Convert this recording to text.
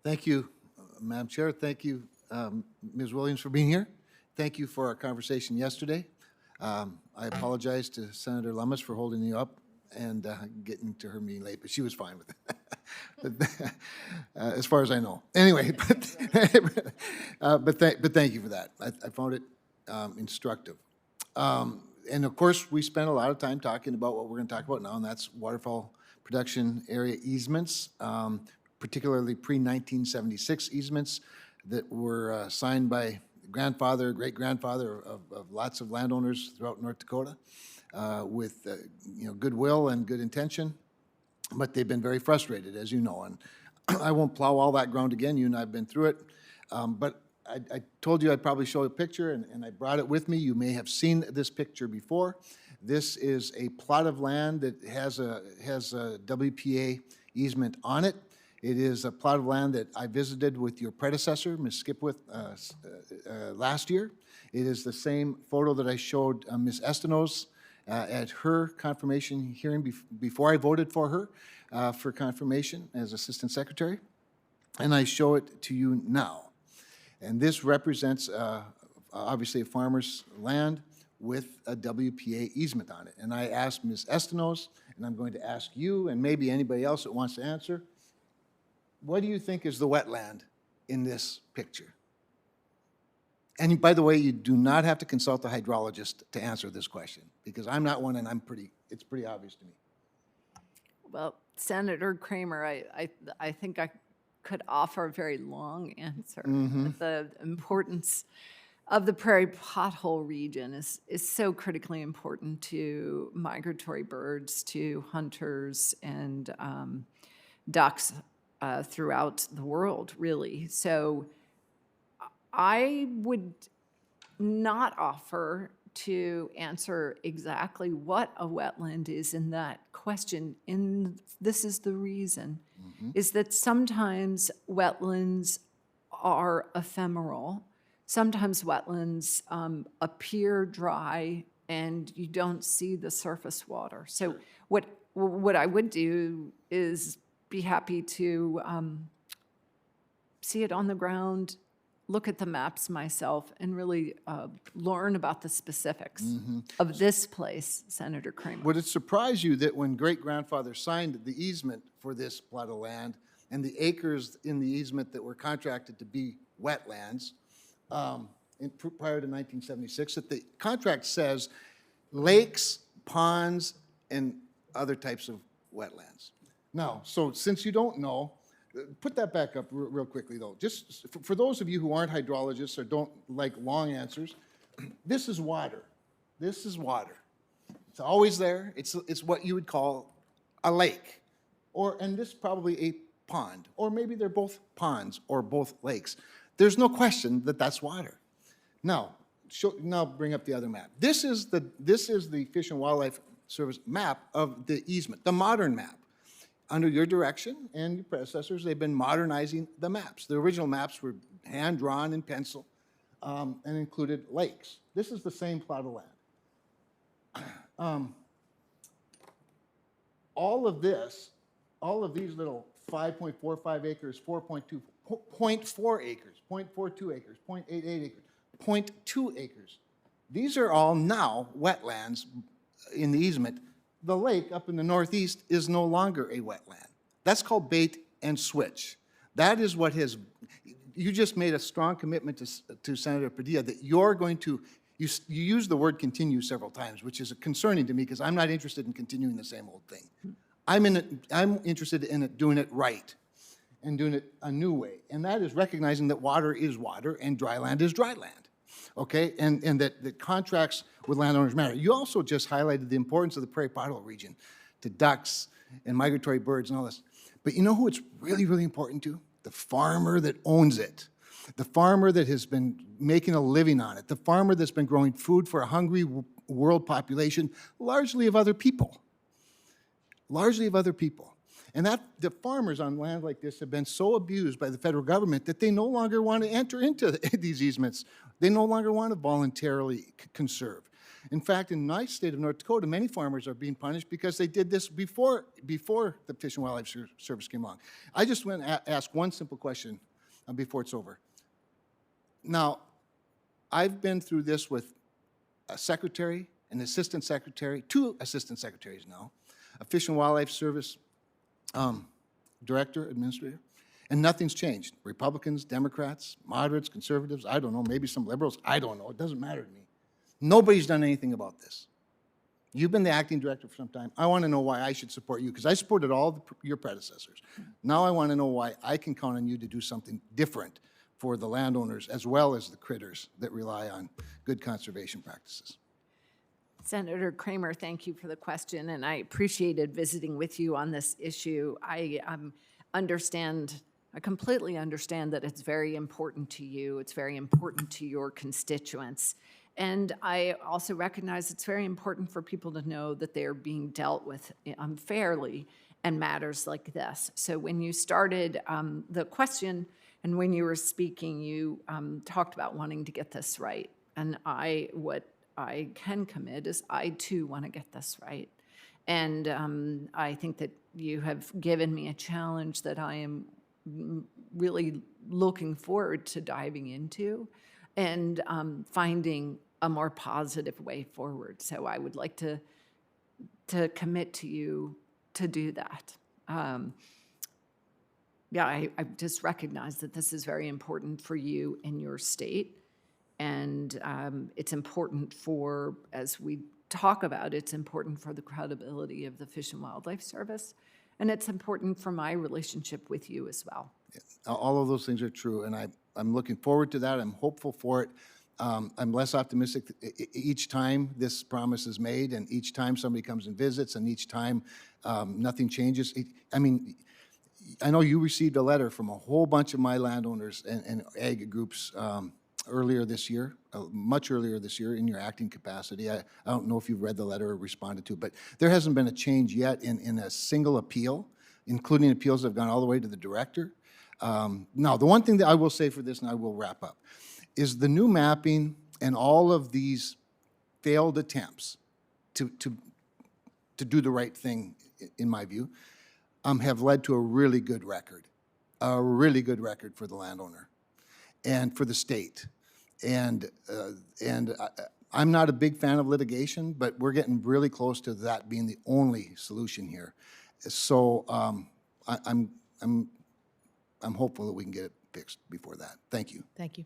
Thank you, Madam Chair. Thank you, Ms. Williams, for being here. Thank you for our conversation yesterday. I apologize to Senator Lummis for holding you up and getting to her meeting late, but she was fine with it, as far as I know. Anyway, but thank you for that. I found it instructive. And of course, we spent a lot of time talking about what we're going to talk about now, and that's waterfall production area easements, particularly pre-1976 easements that were signed by grandfather, great-grandfather of lots of landowners throughout North Dakota with goodwill and good intention, but they've been very frustrated, as you know, and I won't plow all that ground again. You and I have been through it, but I told you I'd probably show a picture, and I brought it with me. You may have seen this picture before. This is a plot of land that has a WPA easement on it. It is a plot of land that I visited with your predecessor, Ms. Skipwith, last year. It is the same photo that I showed Ms. Estenos at her confirmation hearing before I voted for her for confirmation as Assistant Secretary, and I show it to you now. And this represents, obviously, a farmer's land with a WPA easement on it. And I asked Ms. Estenos, and I'm going to ask you, and maybe anybody else that wants to answer, what do you think is the wetland in this picture? And by the way, you do not have to consult a hydrologist to answer this question, because I'm not one, and it's pretty obvious to me. Well, Senator Cramer, I think I could offer a very long answer. The importance of the prairie pothole region is so critically important to migratory birds, to hunters, and ducks throughout the world, really. So I would not offer to answer exactly what a wetland is in that question. And this is the reason, is that sometimes wetlands are ephemeral. Sometimes wetlands appear dry and you don't see the surface water. So what I would do is be happy to see it on the ground, look at the maps myself, and really learn about the specifics of this place, Senator Cramer. Would it surprise you that when great-grandfather signed the easement for this plot of land and the acres in the easement that were contracted to be wetlands prior to 1976, that the contract says lakes, ponds, and other types of wetlands? Now, so since you don't know, put that back up real quickly, though. Just for those of you who aren't hydrologists or don't like long answers, this is water. This is water. It's always there. It's what you would call a lake, and this is probably a pond, or maybe they're both ponds or both lakes. There's no question that that's water. Now, now bring up the other map. This is the Fish and Wildlife Service map of the easement, the modern map. Under your direction and your predecessors, they've been modernizing the maps. The original maps were hand-drawn in pencil and included lakes. This is the same plot of land. All of these little 5.45 acres, 4.2, 0.4 acres, 0.42 acres, 0.88 acres, 0.2 acres, these are all now wetlands in the easement. The lake up in the northeast is no longer a wetland. That's called bait and switch. That is what you just made a strong commitment to Senator Padilla that you're going to, you use the word continue several times, which is concerning to me because I'm not interested in continuing the same old thing. I'm interested in doing it right and doing it a new way. And that is recognizing that water is water and dry land is dry land. Okay, and that the contracts with landowners matter. You also just highlighted the importance of the prairie pothole region to ducks and migratory birds and all this. But you know who it's really, really important to? The farmer that owns it. The farmer that has been making a living on it. The farmer that's been growing food for a hungry world population, largely of other people. Largely of other people. And the farmers on land like this have been so abused by the federal government that they no longer want to enter into these easements. They no longer want to voluntarily conserve. In fact, in my state of North Dakota, many farmers are being punished because they did this before the Fish and Wildlife Service came along. I just want to ask one simple question before it's over. Now, I've been through this with a secretary, an assistant secretary, 2 assistant secretaries now, a Fish and Wildlife Service director, administrator, and nothing's changed. Republicans, Democrats, moderates, conservatives, I don't know, maybe some liberals, I don't know, it doesn't matter to me. Nobody's done anything about this. You've been the acting director for some time. I want to know why I should support you, because I supported all your predecessors. Now I want to know why I can count on you to do something different for the landowners as well as the critters that rely on good conservation practices. Senator Cramer, thank you for the question, and I appreciated visiting with you on this issue. I completely understand that it's very important to you. It's very important to your constituents. And I also recognize it's very important for people to know that they are being dealt with fairly in matters like this. So when you started the question and when you were speaking, you talked about wanting to get this right. And what I can commit is I too want to get this right. And I think that you have given me a challenge that I am really looking forward to diving into and finding a more positive way forward. So I would like to commit to you to do that. Yeah, I just recognize that this is very important for you in your state. And it's important for, as we talk about, it's important for the credibility of the Fish and Wildlife Service. And it's important for my relationship with you as well. All of those things are true, and I'm looking forward to that. I'm hopeful for it. I'm less optimistic each time this promise is made, and each time somebody comes and visits, and each time nothing changes. I mean, I know you received a letter from a whole bunch of my landowners and ag groups earlier this year, much earlier this year in your acting capacity. I don't know if you've read the letter or responded to it, but there hasn't been a change yet in a single appeal, including appeals that have gone all the way to the director. Now, the one thing that I will say for this, and I will wrap up, is the new mapping and all of these failed attempts to do the right thing, in my view, have led to a really good record for the landowner and for the state. And I'm not a big fan of litigation, but we're getting really close to that being the only solution here. So I'm hopeful that we can get it fixed before that. Thank you. Thank you.